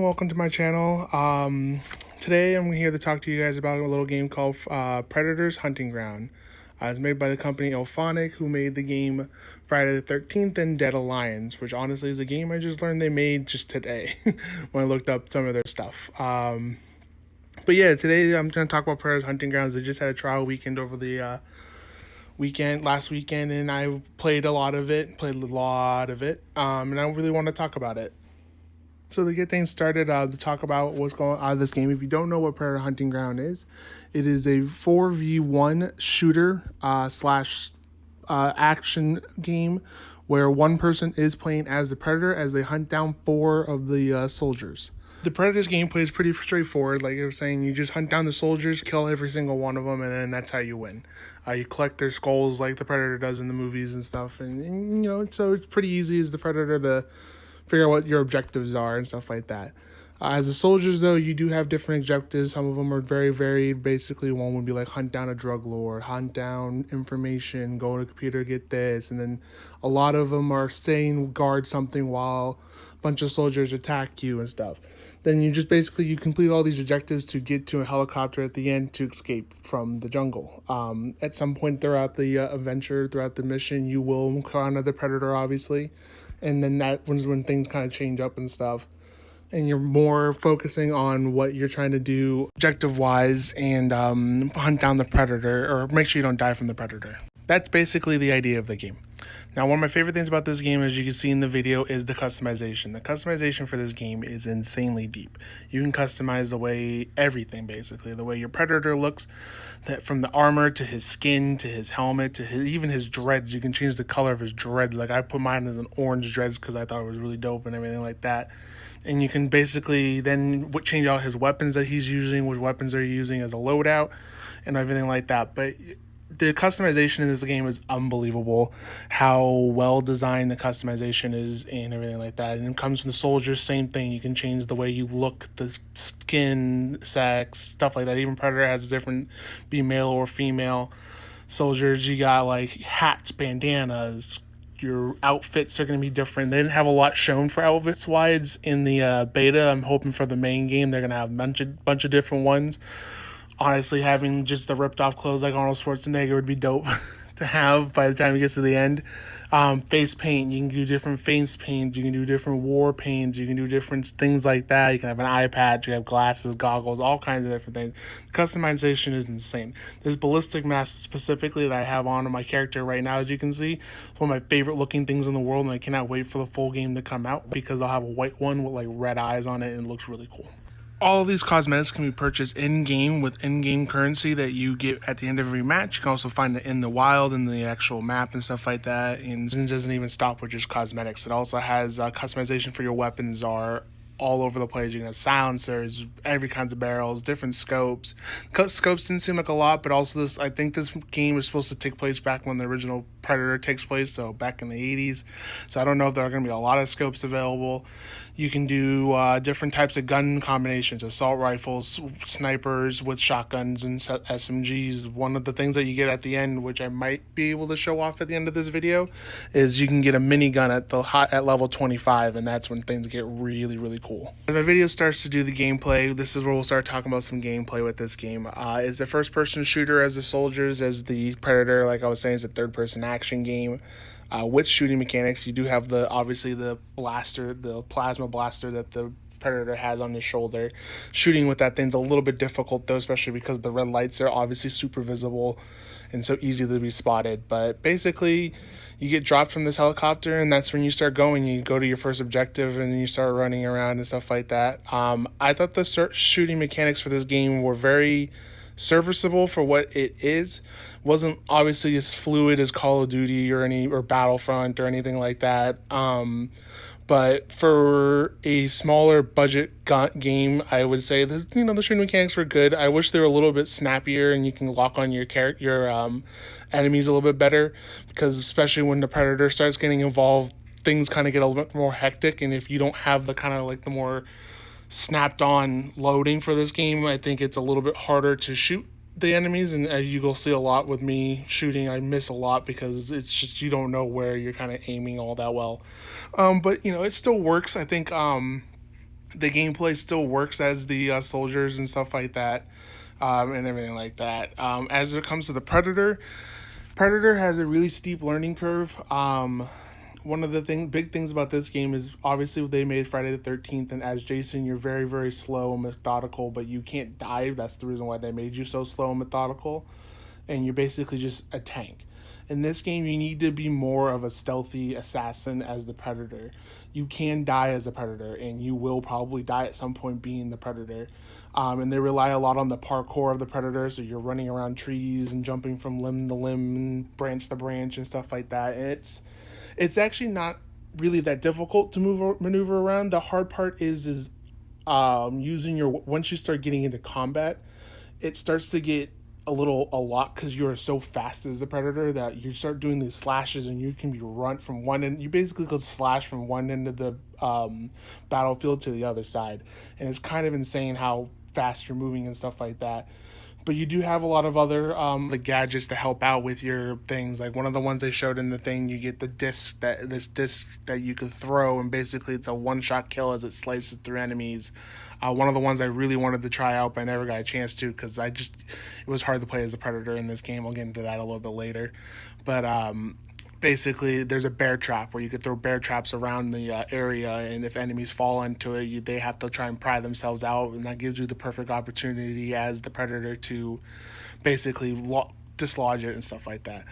welcome to my channel. Today I'm here to talk to you guys about a little game called Predator's Hunting Ground. It's made by the company IllFonic, who made the game Friday the 13th and Dead Alliance, which honestly is a game I just learned they made just today when I looked up some of their stuff. But yeah, today I'm going to talk about Predator's Hunting Grounds. They just had a trial weekend over the last weekend, and I played a lot of it, and I really want to talk about it. So to get things started, to talk about what's going on in this game, if you don't know what Predator Hunting Ground is, it is a 4v1 shooter slash action game where one person is playing as the Predator as they hunt down four of the soldiers. The Predator's gameplay is pretty straightforward. Like I was saying, you just hunt down the soldiers, kill every single one of them, and then that's how you win. You collect their skulls like the Predator does in the movies and stuff, and so it's pretty easy as the Predator to figure out what your objectives are and stuff like that. As the soldiers, though, you do have different objectives. Some of them are very varied. Basically, one would be like hunt down a drug lord, hunt down information, go to the computer, get this. And then a lot of them are staying guard something while a bunch of soldiers attack you and stuff. Then you just basically, you complete all these objectives to get to a helicopter at the end to escape from the jungle. At some point throughout the adventure, throughout the mission, you will encounter the Predator, obviously. And then that was when things kind of change up and stuff. And you're more focusing on what you're trying to do objective-wise and hunt down the Predator, or make sure you don't die from the Predator. That's basically the idea of the game. Now, one of my favorite things about this game, as you can see in the video, is the customization. The customization for this game is insanely deep. You can customize the way everything, basically. The way your Predator looks, that from the armor to his skin to his helmet to even his dreads. You can change the color of his dreads. Like I put mine as an orange dreads because I thought it was really dope and everything like that. And you can basically then change out his weapons that he's using, which weapons are you using as a loadout, and everything like that. But the customization in this game is unbelievable. How well designed the customization is and everything like that. And it comes from the soldiers, same thing. You can change the way you look, the skin, sex, stuff like that. Even Predator has different, be male or female soldiers. You got like hats, bandanas. Your outfits are going to be different. They didn't have a lot shown for outfits wise in the beta. I'm hoping for the main game they're going to have a bunch of different ones. Honestly, having just the ripped off clothes like Arnold Schwarzenegger would be dope to have by the time it gets to the end. Face paint, you can do different face paint, you can do different war paints, you can do different things like that. You can have an eye patch, you have glasses, goggles, all kinds of different things. The customization is insane. This ballistic mask specifically that I have on my character right now, as you can see, it's one of my favorite looking things in the world, and I cannot wait for the full game to come out because I'll have a white one with like red eyes on it and it looks really cool. All of these cosmetics can be purchased in-game with in-game currency that you get at the end of every match. You can also find it in the wild, in the actual map and stuff like that. And it doesn't even stop with just cosmetics. It also has customization for your weapons are all over the place. You can have silencers, every kinds of barrels, different scopes. Scopes didn't seem like a lot, but also I think this game is supposed to take place back when the original Predator takes place, so back in the 80s. So I don't know if there are going to be a lot of scopes available. You can do different types of gun combinations, assault rifles, snipers with shotguns and SMGs. One of the things that you get at the end, which I might be able to show off at the end of this video, is you can get a minigun at level 25, and that's when things get really, really cool. As my video starts to do the gameplay, this is where we'll start talking about some gameplay with this game. It's a first-person shooter as the soldiers, as the Predator. Like I was saying, it's a third-person action game. With shooting mechanics, you do have obviously the blaster, the plasma blaster that the Predator has on his shoulder. Shooting with that thing's a little bit difficult though, especially because the red lights are obviously super visible and so easy to be spotted. But basically, you get dropped from this helicopter, and that's when you start going. You go to your first objective, and then you start running around and stuff like that. I thought the shooting mechanics for this game were very serviceable for what it is. Wasn't obviously as fluid as Call of Duty or Battlefront or anything like that. But for a smaller budget game, I would say that the shooting mechanics were good. I wish they were a little bit snappier and you can lock on your enemies a little bit better, because especially when the Predator starts getting involved, things kind of get a little bit more hectic. And if you don't have the kind of like the more snapped on loading for this game, I think it's a little bit harder to shoot the enemies, and you will see a lot with me shooting. I miss a lot because it's just you don't know where you're kind of aiming all that well. But it still works. I think The gameplay still works as the soldiers and stuff like that, and everything like that. As it comes to the Predator, Predator has a really steep learning curve. One of the big things about this game is obviously they made Friday the 13th, and as Jason, you're very, very slow and methodical, but you can't dive. That's the reason why they made you so slow and methodical, and you're basically just a tank. In this game, you need to be more of a stealthy assassin as the Predator. You can die as the Predator, and you will probably die at some point being the Predator. And they rely a lot on the parkour of the Predator, so you're running around trees and jumping from limb to limb and branch to branch and stuff like that. And it's actually not really that difficult to maneuver around. The hard part is using your, once you start getting into combat, it starts to get a lot because you're so fast as the Predator that you start doing these slashes, and you can be run from one end. You basically go slash from one end of the battlefield to the other side, and it's kind of insane how fast you're moving and stuff like that. But you do have a lot of other the gadgets to help out with your things. Like one of the ones they showed in the thing, you get the disc that you could throw, and basically it's a one-shot kill as it slices through enemies. One of the ones I really wanted to try out, but I never got a chance to because it was hard to play as a Predator in this game. I'll get into that a little bit later. But basically there's a bear trap where you could throw bear traps around the area, and if enemies fall into it, they have to try and pry themselves out, and that gives you the perfect opportunity as the Predator to basically dislodge it and stuff like that.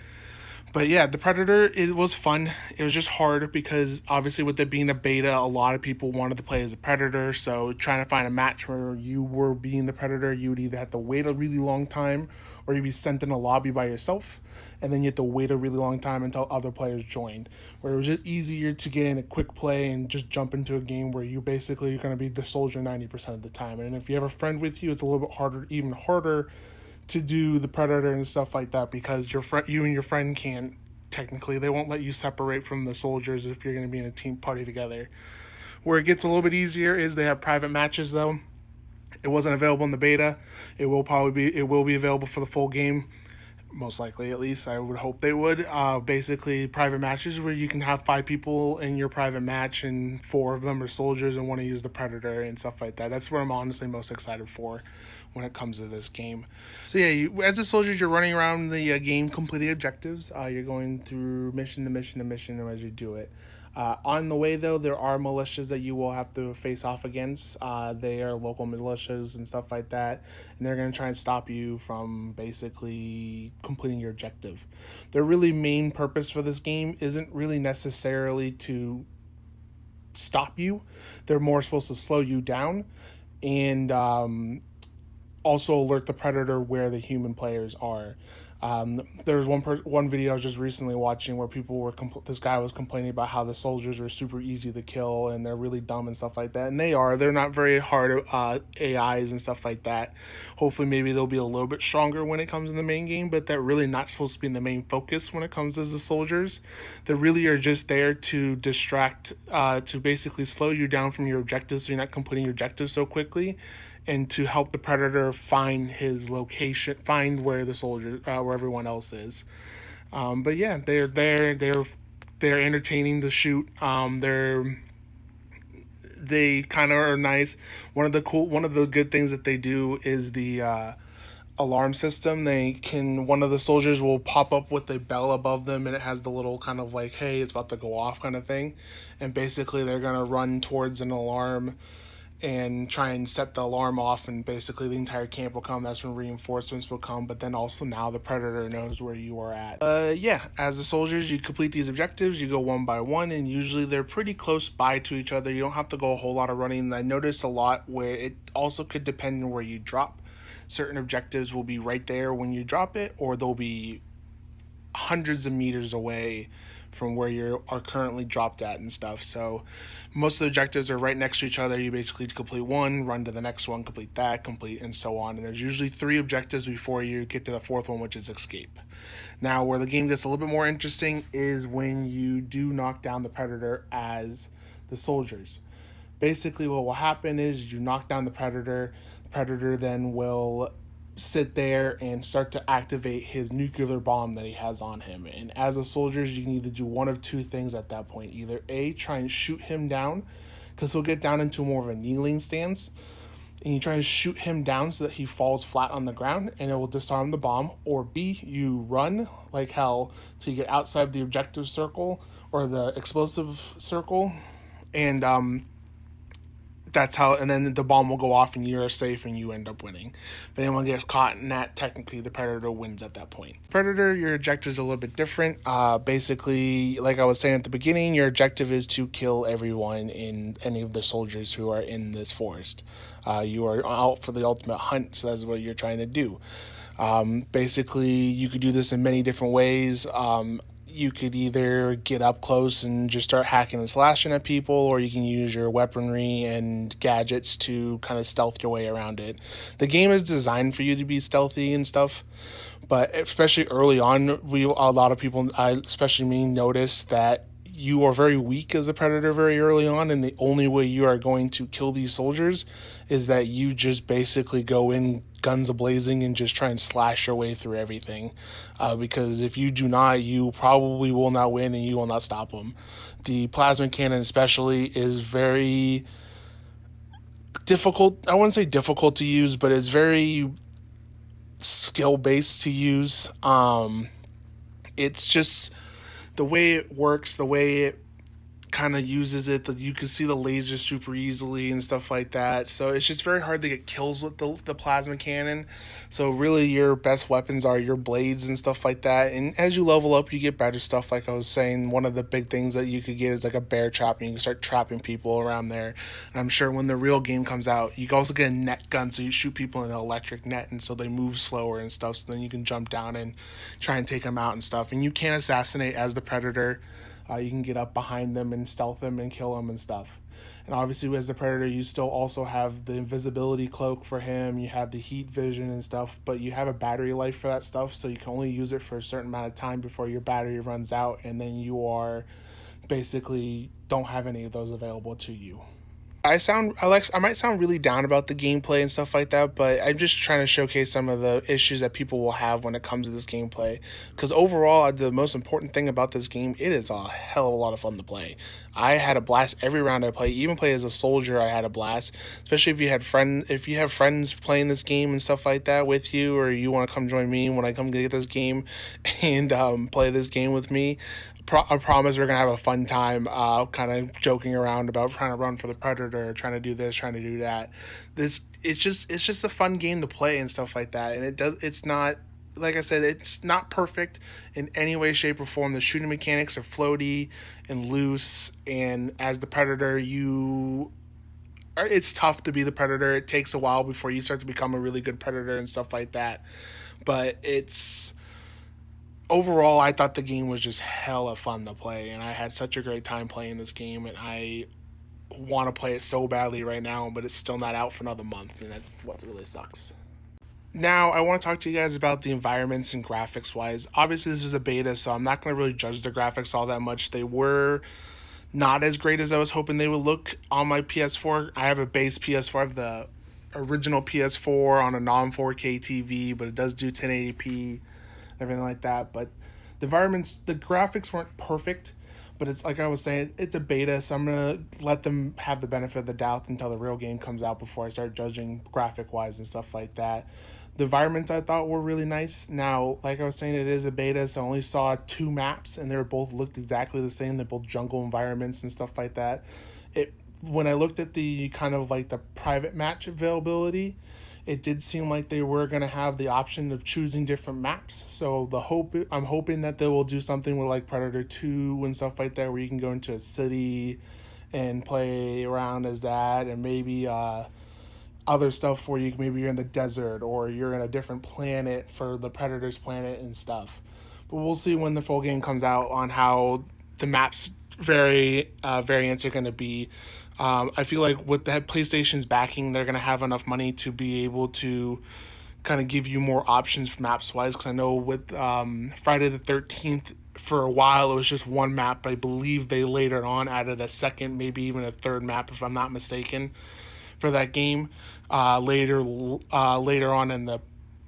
But yeah, the Predator, it was fun. It was just hard because obviously with it being a beta, a lot of people wanted to play as a Predator. So trying to find a match where you were being the Predator, you would either have to wait a really long time or you'd be sent in a lobby by yourself. And then you have to wait a really long time until other players joined. Where it was just easier to get in a quick play and just jump into a game where you basically are going to be the soldier 90% of the time. And if you have a friend with you, it's a little bit harder, even harder to do the Predator and stuff like that because you and your friend can't technically. They won't let you separate from the soldiers if you're going to be in a team party together. Where it gets a little bit easier is they have private matches though. It wasn't available in the beta. It will be available for the full game. Most likely, at least I would hope they would. Basically, private matches where you can have 5 people in your private match, and 4 of them are soldiers and want to use the Predator and stuff like that. That's what I'm honestly most excited for when it comes to this game. So yeah, as a soldier, you're running around the game, completing objectives. You're going through mission to mission to mission as you do it. On the way, though, there are militias that you will have to face off against. They are local militias and stuff like that, and they're going to try and stop you from basically completing your objective. Their really main purpose for this game isn't really necessarily to stop you. They're more supposed to slow you down and also alert the Predator where the human players are. There was one video I was just recently watching where this guy was complaining about how the soldiers are super easy to kill and they're really dumb and stuff like that, and they're not very hard AIs and stuff like that. Hopefully maybe they'll be a little bit stronger when it comes in the main game, but they're really not supposed to be in the main focus when it comes to the soldiers. They really are just there to distract, to basically slow you down from your objectives so you're not completing your objectives so quickly, and to help the Predator find his location, find where the soldier, where everyone else is. But yeah, they're there. They're entertaining to shoot. They kind of are nice. One of the good things that they do is the alarm system. One of the soldiers will pop up with a bell above them, and it has the little kind of like, hey, it's about to go off kind of thing, and basically they're gonna run towards an alarm and try and set the alarm off, and basically the entire camp will come. That's when reinforcements will come, but then also now the Predator knows where you are at. Yeah, as the soldiers, you complete these objectives, you go one by one, and usually they're pretty close by to each other. You don't have to go a whole lot of running. I noticed a lot where it also could depend on where you drop. Certain objectives will be right there when you drop it, or they'll be hundreds of meters away from where you are currently dropped at and stuff. So most of the objectives are right next to each other. You basically complete one, run to the next one, complete that, complete, and so on. And there's usually 3 objectives before you get to the 4th one, which is escape. Now, where the game gets a little bit more interesting is when you do knock down the Predator as the soldiers. Basically, what will happen is you knock down the Predator. The Predator then will sit there and start to activate his nuclear bomb that he has on him. And as a soldier, you can either do one of 2 things at that point. Either A, try and shoot him down because he'll get down into more of a kneeling stance, and you try to shoot him down so that he falls flat on the ground, and it will disarm the bomb. Or B, you run like hell till you get outside the objective circle or the explosive circle, and that's how, and then the bomb will go off and you're safe and you end up winning. If anyone gets caught in that, technically the predator wins at that point. Predator, your objective is a little bit different. Basically, like I was saying at the beginning, your objective is to kill everyone in any of the soldiers who are in this forest. You are out for the ultimate hunt, so that's what you're trying to do. Basically, you could do this in many different ways. You could either get up close and just start hacking and slashing at people, or you can use your weaponry and gadgets to kind of stealth your way around it. The game is designed for you to be stealthy and stuff, but especially early on, a lot of people, especially me, noticed that you are very weak as a predator very early on, and the only way you are going to kill these soldiers is that you just basically go in guns a-blazing and just try and slash your way through everything, because if you do not, you probably will not win and you will not stop them. The plasma cannon especially is very difficult. I wouldn't say difficult to use, but it's very skill-based to use. It's just the way it works, the way it kind of uses it, that you can see the laser super easily and stuff like that. So it's just very hard to get kills with the plasma cannon. So really your best weapons are your blades and stuff like that. And as you level up, you get better stuff. Like I was saying, one of the big things that you could get is like a bear trap, and you can start trapping people around there. And I'm sure when the real game comes out, you can also get a net gun, so you shoot people in an electric net, and so they move slower and stuff. So then you can jump down and try and take them out and stuff. And you can assassinate as the predator. You can get up behind them and stealth them and kill them and stuff. And obviously, as the predator, you still also have the invisibility cloak for him. You have the heat vision and stuff, but you have a battery life for that stuff, so you can only use it for a certain amount of time before your battery runs out, and then you are basically don't have any of those available to you. I might sound really down about the gameplay and stuff like that, but I'm just trying to showcase some of the issues that people will have when it comes to this gameplay. Because overall, the most important thing about this game, it is a hell of a lot of fun to play. I had a blast every round I play. Even play as a soldier, I had a blast. Especially if you have friends playing this game and stuff like that with you, or you want to come join me when I come get this game and play this game with me. I promise we're gonna have a fun time, kind of joking around about trying to run for the predator, trying to do this, trying to do that. It's just a fun game to play and stuff like that. And it's not, like I said, it's not perfect in any way, shape, or form. The shooting mechanics are floaty and loose, and as the predator, it's tough to be the predator. It takes a while before you start to become a really good predator and stuff like that. But overall, I thought the game was just hella fun to play, and I had such a great time playing this game, and I want to play it so badly right now, but it's still not out for another month, and that's what really sucks. Now, I want to talk to you guys about the environments and graphics-wise. Obviously, this is a beta, so I'm not going to really judge the graphics all that much. They were not as great as I was hoping they would look on my PS4. I have a base PS4, I have the original PS4 on a non-4K TV, but it does do 1080p, everything like that. But the graphics weren't perfect, but it's like I was saying, it's a beta, so I'm gonna let them have the benefit of the doubt until the real game comes out before I start judging graphic wise and stuff like that. The environments I thought were really nice. Now, like I was saying, it is a beta, so I only saw 2 maps, and they both looked exactly the same. They're both jungle environments and stuff like that. When I looked at the kind of like the private match availability, it did seem like they were going to have the option of choosing different maps. So I'm hoping that they will do something with like Predator 2 and stuff like that, where you can go into a city and play around as that, and maybe other stuff where maybe you're in the desert or you're in a different planet for the Predator's planet and stuff. But we'll see when the full game comes out on how the maps variants are going to be. I feel like with that PlayStation's backing, they're going to have enough money to be able to kind of give you more options for maps wise. Because I know with Friday the 13th, for a while it was just one map, but I believe they later on added a second, maybe even a third map, if I'm not mistaken, for that game later on in the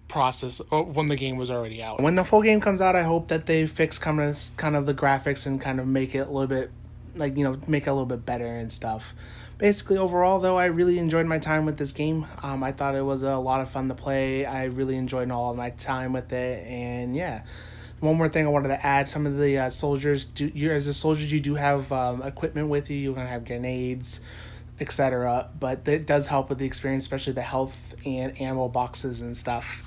process, when the game was already out. When the full game comes out, I hope that they fix kind of the graphics and kind of make it a little bit, make it a little bit better and stuff. Basically, overall, though, I really enjoyed my time with this game. I thought it was a lot of fun to play. I really enjoyed all of my time with it, and yeah. One more thing I wanted to add: some of the soldiers, as a soldier, you do have equipment with you. You're gonna have grenades, etc. But it does help with the experience, especially the health and ammo boxes and stuff.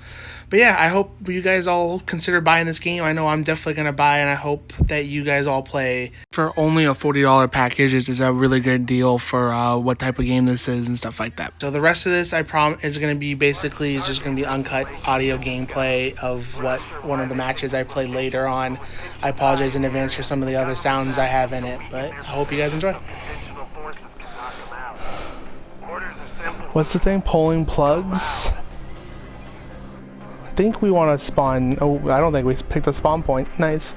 But yeah, I hope you guys all consider buying this game. I know I'm definitely gonna buy, and I hope that you guys all play. For only a $40 package, is a really good deal for what type of game this is and stuff like that. So the rest of this, I promise, is gonna be basically just gonna be uncut audio gameplay of what one of the matches I play later on. I apologize in advance for some of the other sounds I have in it, but I hope you guys enjoy. What's the thing? Pulling plugs? I think we want to spawn. Oh, I don't think we picked a spawn point. Nice.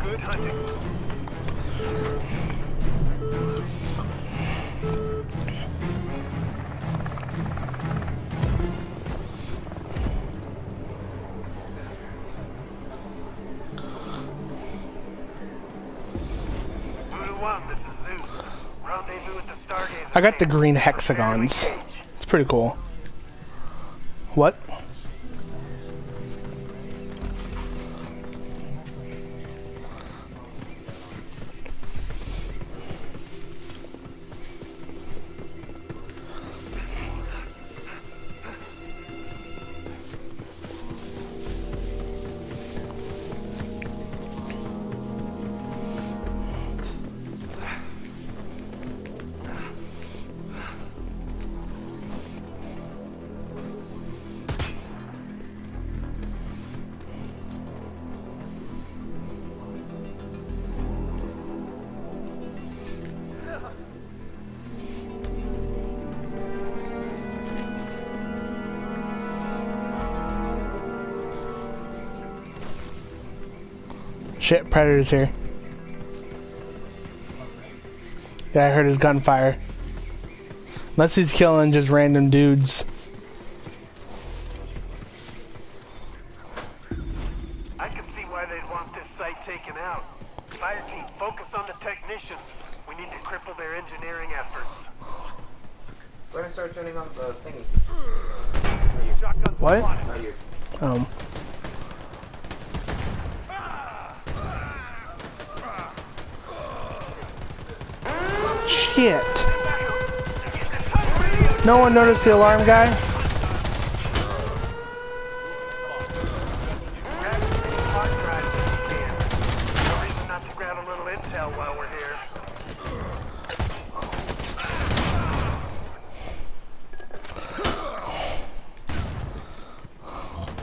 Good hunting. I got the green hexagons. It's pretty cool. What? Shit, Predator's here. Yeah, I heard his gunfire. Unless he's killing just random dudes. I can see why they'd want this site taken out. Fire team, focus on the technicians. We need to cripple their engineering efforts. We're gonna start turning on the thingy. What? Not you. Shit. No one noticed the alarm guy? No reason not to grab a little intel while we're here.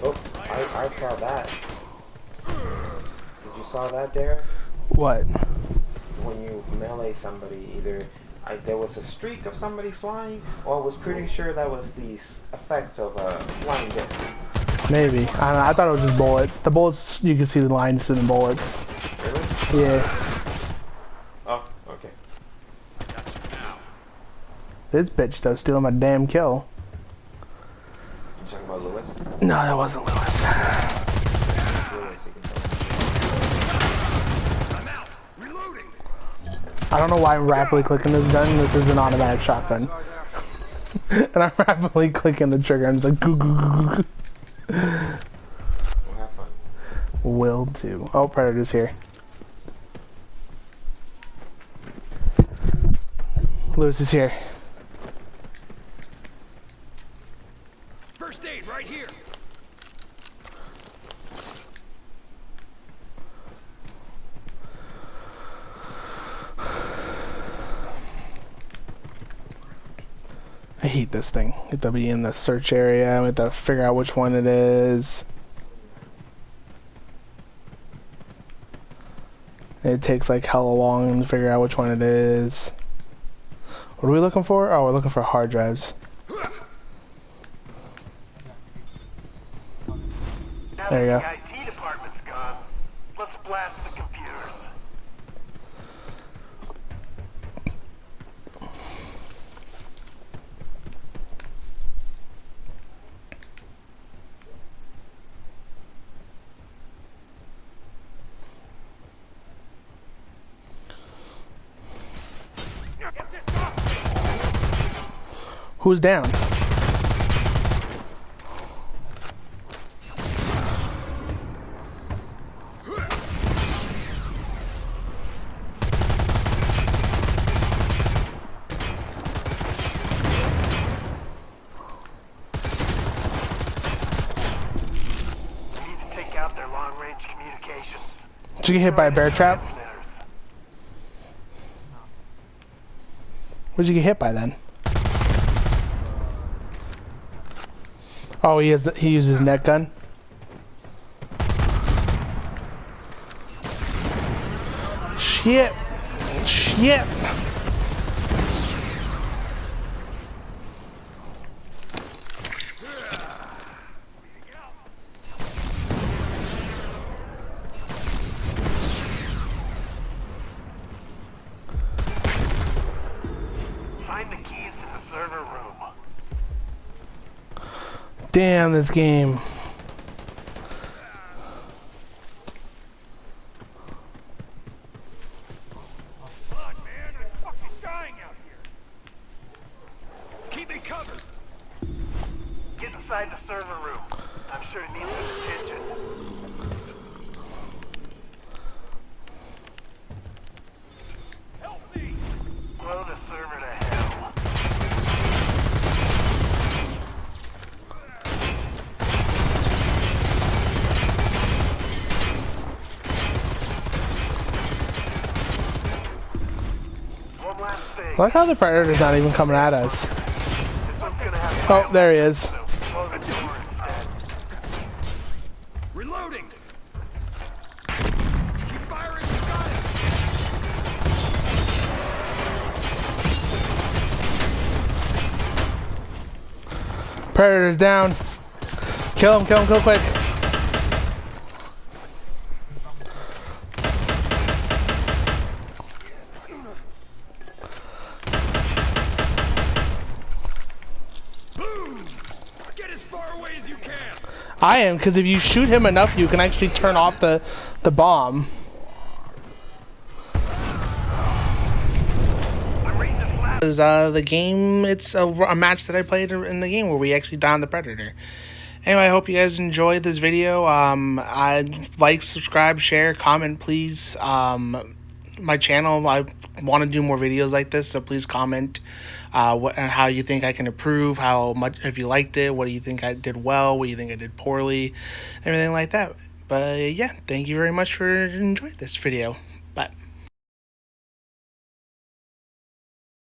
Oh, I saw that. Did you saw that there? What? When you melee somebody, either there was a streak of somebody flying, or I was pretty sure that was the effect of a flying disc. Maybe. I don't know. I thought it was just bullets. The bullets, you can see the lines through the bullets. Really? Yeah. Oh, okay. This bitch though stealing my damn kill. You talking about Lewis? No, that wasn't Lewis. Lewis, you can tell. I don't know why I'm rapidly clicking this gun. This is an automatic shotgun. And I'm rapidly clicking the trigger. I'm just like, goo, goo, goo, goo. We'll have fun. Will do. Oh, Predator's here. Lewis is here. First aid right here. I hate this thing. You have to be in the search area. We have to figure out which one it is. It takes like hella long to figure out which one it is. What are we looking for? Oh, we're looking for hard drives. There you go. The IT department's gone. Let's blast the computers. Who's down? Did you get hit by a bear trap? What'd you get hit by then? Oh, he used his net gun. Shit! Shit! Find the keys to the server room. Damn, this game. Come on, man, I'm fucking dying out here. Keep me covered. Get inside the server room. I'm sure it needs some attention. Help me! Blow the server to hell. One last thing. I like how the Predator's not even coming at us. This one's gonna have Oh, there he is. so close the door instead. Reloading! Keep firing, you got it! Predator's down. Kill him, quick. Boom! Get as far away as you can! I am, because if you shoot him enough, you can actually turn off the bomb. Is the game? It's a match that I played in the game where we actually downed the Predator. Anyway, I hope you guys enjoyed this video. I'd like, subscribe, share, comment, please. My channel, I want to do more videos like this, so please comment how you think I can improve, how much, if you liked it, what do you think I did well, what do you think I did poorly, everything like that. But yeah, thank you very much for enjoying this video. Bye.